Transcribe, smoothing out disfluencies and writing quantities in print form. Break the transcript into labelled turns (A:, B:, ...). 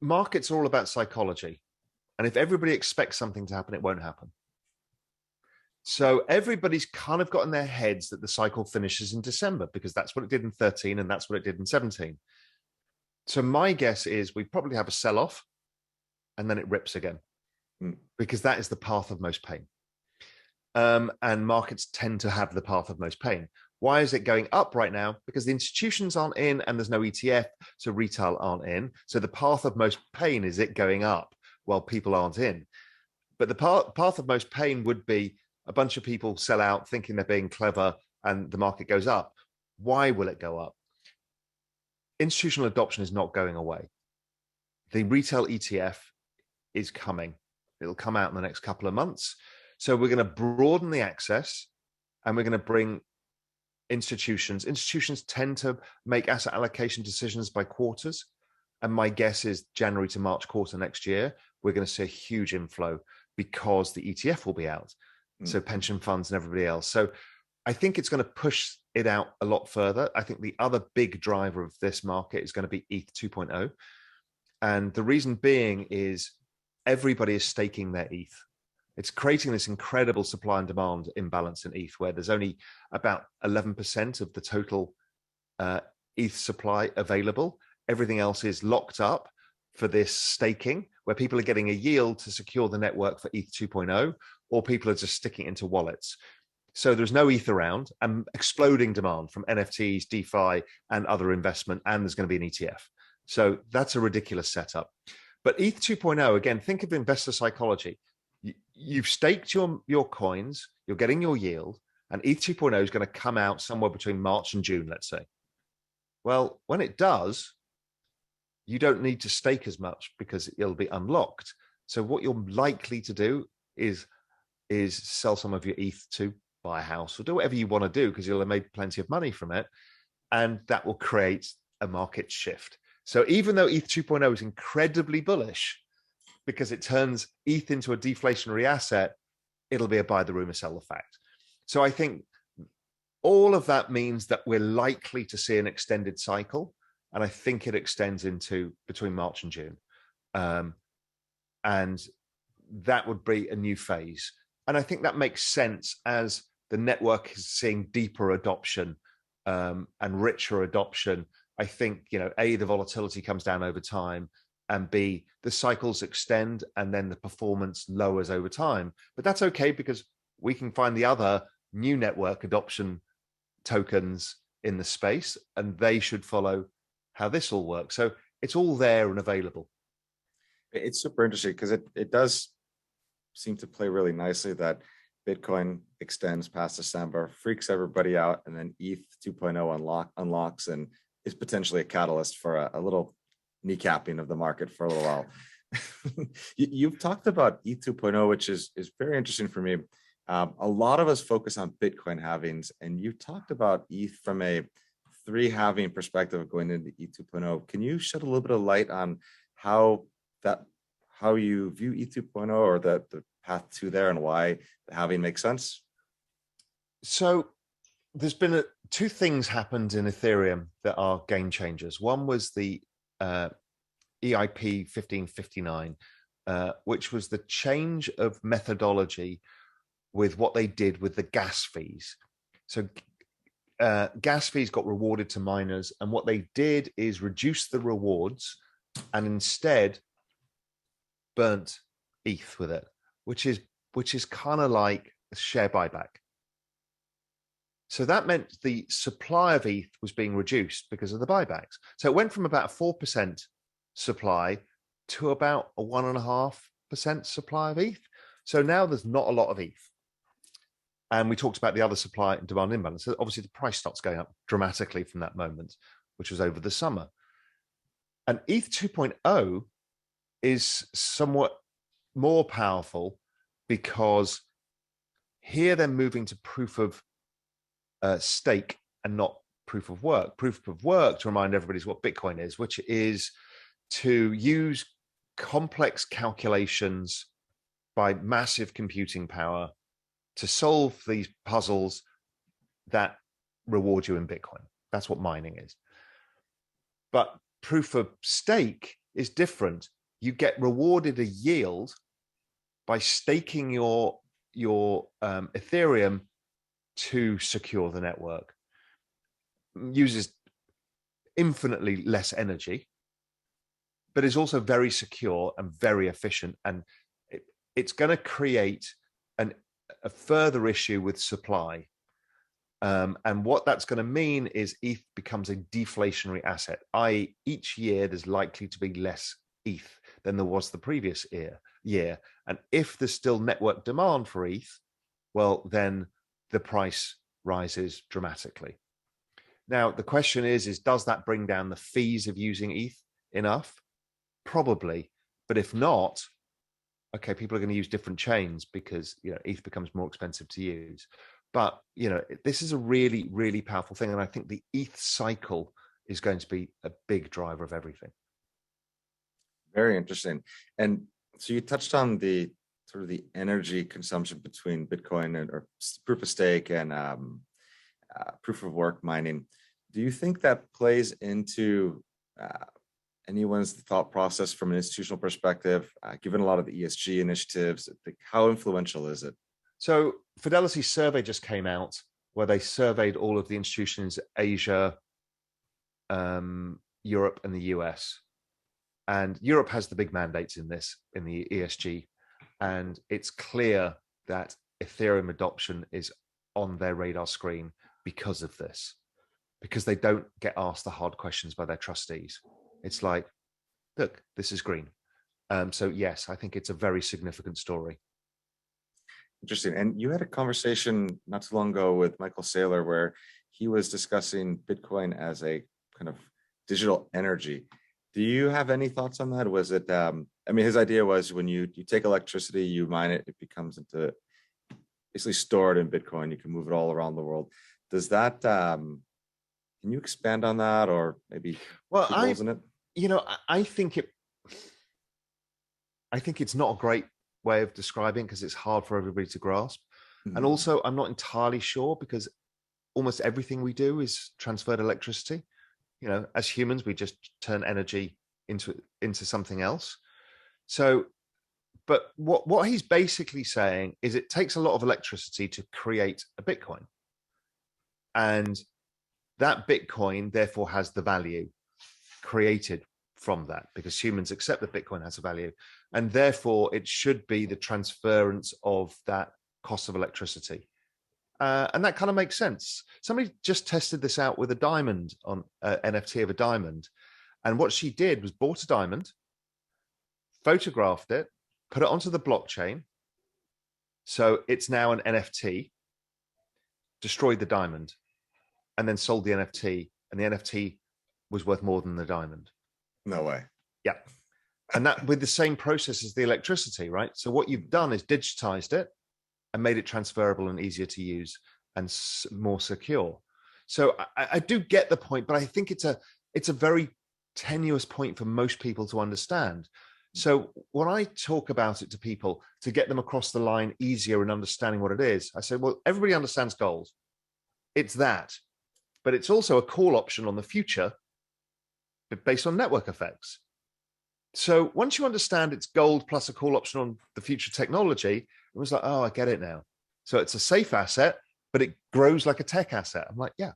A: markets are all about psychology. And if everybody expects something to happen, it won't happen. So everybody's kind of got in their heads that the cycle finishes in December because that's what it did in 13 and that's what it did in 17. So my guess is we probably have a sell-off and then it rips again because that is the path of most pain. And markets tend to have the path of most pain. Why is it going up right now? Because the institutions aren't in and there's no ETF, so retail aren't in. So the path of most pain is it going up while people aren't in. But the path of most pain would be a bunch of people sell out thinking they're being clever and the market goes up. Why will it go up? Institutional adoption is not going away. The retail ETF is coming. It'll come out in the next couple of months. So we're going to broaden the access and we're going to bring institutions. Institutions tend to make asset allocation decisions by quarters. And my guess is January to March quarter next year, we're going to see a huge inflow because the ETF will be out. So pension funds and everybody else. So I think it's going to push it out a lot further. I think the other big driver of this market is going to be ETH 2.0. And the reason being is everybody is staking their ETH. It's creating this incredible supply and demand imbalance in ETH, where there's only about 11% of the total ETH supply available. Everything else is locked up for this staking, where people are getting a yield to secure the network for ETH 2.0, or people are just sticking it into wallets. So there's no ETH around and exploding demand from NFTs, DeFi, and other investment, and there's going to be an ETF. So that's a ridiculous setup. But ETH 2.0, again, think of investor psychology. You've staked your coins, you're getting your yield, and ETH 2.0 is going to come out somewhere between March and June, let's say. Well, when it does, you don't need to stake as much because it'll be unlocked. So what you're likely to do is sell some of your ETH to buy a house or do whatever you want to do because you'll have made plenty of money from it. And that will create a market shift. So even though ETH 2.0 is incredibly bullish because it turns ETH into a deflationary asset, it'll be a buy the rumor, sell the fact. So I think all of that means that we're likely to see an extended cycle. And I think it extends into between March and June. And that would be a new phase. And I think that makes sense as the network is seeing deeper adoption and richer adoption. I think, A, the volatility comes down over time, and B, the cycles extend and then the performance lowers over time. But that's okay because we can find the other new network adoption tokens in the space, and they should follow how this all works. So it's all there and available.
B: It's super interesting because it does seem to play really nicely that Bitcoin extends past December, freaks everybody out, and then ETH 2.0 unlocks and is potentially a catalyst for a little kneecapping of the market for a little while. You've talked about ETH 2.0, which is very interesting for me. A lot of us focus on Bitcoin halvings, and you talked about ETH from a 3 halving perspective of going into ETH 2.0. Can you shed a little bit of light on how you view ETH 2.0 or the path to there and why the halving makes sense?
A: So there's been 2 things happened in Ethereum that are game changers. One was the EIP 1559, which was the change of methodology with what they did with the gas fees. So gas fees got rewarded to miners, and what they did is reduce the rewards and instead burnt ETH with it, which is kind of like a share buyback. So that meant the supply of ETH was being reduced because of the buybacks. So it went from about 4% supply to about a 1.5% supply of ETH. So now there's not a lot of ETH. And we talked about the other supply and demand imbalance. So obviously the price starts going up dramatically from that moment, which was over the summer. And ETH 2.0 is somewhat more powerful because here they're moving to proof of stake and not proof of work. Proof of work, to remind everybody, is what Bitcoin is, which is to use complex calculations by massive computing power to solve these puzzles that reward you in Bitcoin. That's what mining is. But proof of stake is different. You get rewarded a yield by staking your Ethereum to secure the network. Uses infinitely less energy, but is also very secure and very efficient. And it's going to create a further issue with supply. And what that's going to mean is ETH becomes a deflationary asset, i.e. each year there's likely to be less ETH than there was the previous year. And if there's still network demand for ETH, well, then the price rises dramatically. Now, the question is does that bring down the fees of using ETH enough? Probably. But if not, okay, people are going to use different chains because, you know, ETH becomes more expensive to use. But, you know, this is a really, really powerful thing. And I think the ETH cycle is going to be a big driver of everything.
B: Very interesting. And so you touched on the sort of the energy consumption between Bitcoin or proof of stake and proof of work mining. Do you think that plays into anyone's thought process from an institutional perspective, given a lot of the ESG initiatives? How influential is it?
A: So Fidelity's survey just came out where they surveyed all of the institutions, Asia, Europe, and the US. And Europe has the big mandates in this, in the ESG. And it's clear that Ethereum adoption is on their radar screen because of this, because they don't get asked the hard questions by their trustees. It's like, look, this is green. So yes, I think it's a very significant story.
B: Interesting. And you had a conversation not too long ago with Michael Saylor where he was discussing Bitcoin as a kind of digital energy. Do you have any thoughts on that? Was it, I mean, his idea was when you take electricity, you mine it, it becomes into basically stored in Bitcoin. You can move it all around the world. Does that, can you expand on that or maybe holes in it?
A: You know, I think it's not a great way of describing because it's hard for everybody to grasp. Mm-hmm. And also I'm not entirely sure because almost everything we do is transferred electricity. You know, as humans, we just turn energy into something else. So, but what he's basically saying is it takes a lot of electricity to create a Bitcoin. And that Bitcoin therefore has the value created from that because humans accept that Bitcoin has a value. And therefore it should be the transference of that cost of electricity. And that kind of makes sense. Somebody just tested this out with a diamond on NFT of a diamond. And what she did was bought a diamond, photographed it, put it onto the blockchain. So it's now an NFT, destroyed the diamond, and then sold the NFT. And the NFT was worth more than the diamond.
B: No way.
A: Yeah. And that with the same process as the electricity, right? So what you've done is digitized it and made it transferable and easier to use and more secure. So I do get the point, but I think it's a very tenuous point for most people to understand. So when I talk about it to people to get them across the line easier in understanding what it is, I say, well, everybody understands gold. It's that, but it's also a call option on the future based on network effects. So once you understand it's gold plus a call option on the future technology, it was like, oh, I get it now. So it's a safe asset, but it grows like a tech asset. I'm like, yeah,